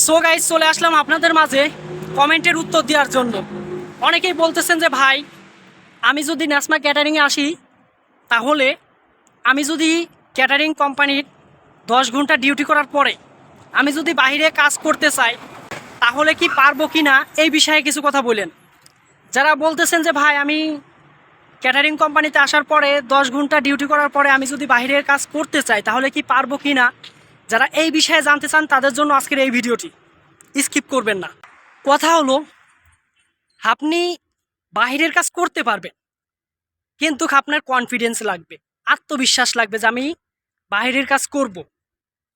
So guys, চলে আসলাম আপনাদের মাঝে কমেন্টের উত্তর দেওয়ার জন্য। অনেকেই বলতেছেন যে ভাই, আমি যদি ন্যাসমা ক্যাটারিংয়ে আসি, তাহলে আমি যদি ক্যাটারিং কোম্পানির 10 ঘন্টা ডিউটি করার পরে আমি যদি বাইরে কাজ করতে চাই, তাহলে কি পারবো কি না, এই বিষয়ে কিছু কথা বলেন। যারা বলতেছেন যে ভাই, আমি ক্যাটারিং কোম্পানিতে আসার পরে 10 ঘন্টা ডিউটি করার পরে আমি যদি বাইরের কাজ করতে চাই, তাহলে কি পারবো কি না, যারা এই বিষয়ে জানতে চান তাদের জন্য আজকের এই ভিডিওটি স্কিপ করবেন না। কথা হলো, আপনি বাহিরের কাজ করতে পারবেন, কিন্তু আপনার কনফিডেন্স লাগবে, আত্মবিশ্বাস লাগবে যে আমি বাহিরের কাজ করব।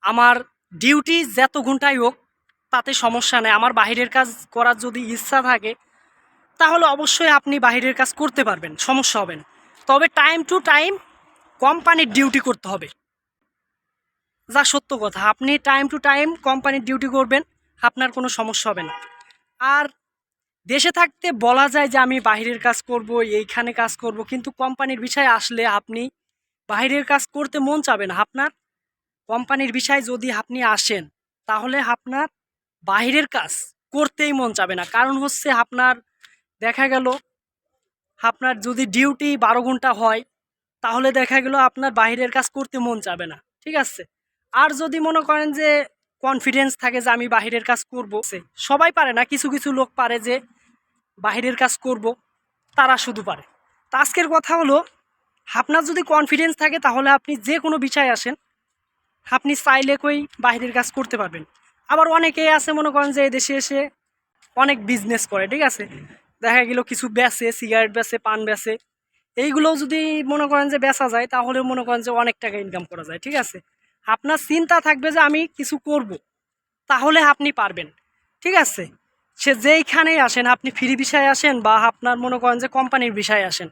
আমার ডিউটি যত ঘন্টাই হোক তাতে সমস্যা নেই, আমার বাহিরের কাজ করার যদি ইচ্ছা থাকে তাহলে অবশ্যই আপনি বাহিরের কাজ করতে পারবেন, সমস্যা হবে না। তবে টাইম টু টাইম কোম্পানির ডিউটি করতে হবে, যা সত্য কথা। আপনি টাইম টু টাইম কোম্পানির ডিউটি করবেন, আপনার কোনো সমস্যা হবে না। আর দেশে থাকতে বলা যায় যে আমি বাইরের কাজ করব, এইখানে কাজ করব, কিন্তু কোম্পানির বিষয়ে আসলে আপনি বাইরের কাজ করতে মন চাবে না। আপনার কোম্পানির বিষয়ে যদি আপনি আসেন, তাহলে আপনার বাইরের কাজ করতেই মন চাবে না। কারণ হচ্ছে, আপনার দেখা গেল আপনার যদি ডিউটি 12 ঘন্টা হয়, তাহলে দেখা গেল আপনার বাইরের কাজ করতে মন চাবে না, ঠিক আছে। আর যদি মনে করেন যে কনফিডেন্স থাকে যে আমি বাইরের কাজ করব, সবাই পারে না, কিছু কিছু লোক পারে যে বাহিরের কাজ করব, তারা শুধু পারে। তো আজকের কথা হলো, আপনার যদি কনফিডেন্স থাকে তাহলে আপনি যে কোনো বিষয়ে আসেন, আপনি চাইলে কই বাহিরের কাজ করতে পারবেন। আবার অনেকেই আছে মনে করেন যে দেশে এসে অনেক বিজনেস করে, ঠিক আছে। দেখা গেল কিছু বেচে, সিগারেট বেচে, পান বেচে, এইগুলোও যদি মনে করেন যে বেচা যায়, তাহলে মনে করেন যে অনেক টাকা ইনকাম করা যায়, ঠিক আছে। আপনার চিন্তা থাকবে যে আমি কিছু করব, তাহলে আপনি পারবেন, ঠিক আছে। সে যেইখানেই আসেন, আপনি ফ্রি বিষয়ে আসেন বা আপনার মনে করেন যে কোম্পানির বিষয়ে আসেন,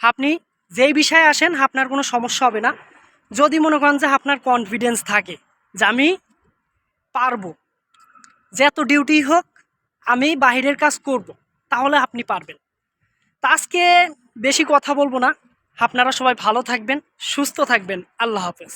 আপনি যেই বিষয়ে আসেন আপনার কোনো সমস্যা হবে না, যদি মনে করেন যে আপনার কনফিডেন্স থাকে যে আমি পারবো, যত ডিউটি হোক আমি বাহিরের কাজ করব, তাহলে আপনি পারবেন। তা আজকে বেশি কথা বলবো না, আপনারা সবাই ভালো থাকবেন, সুস্থ থাকবেন। আল্লাহ হাফেজ।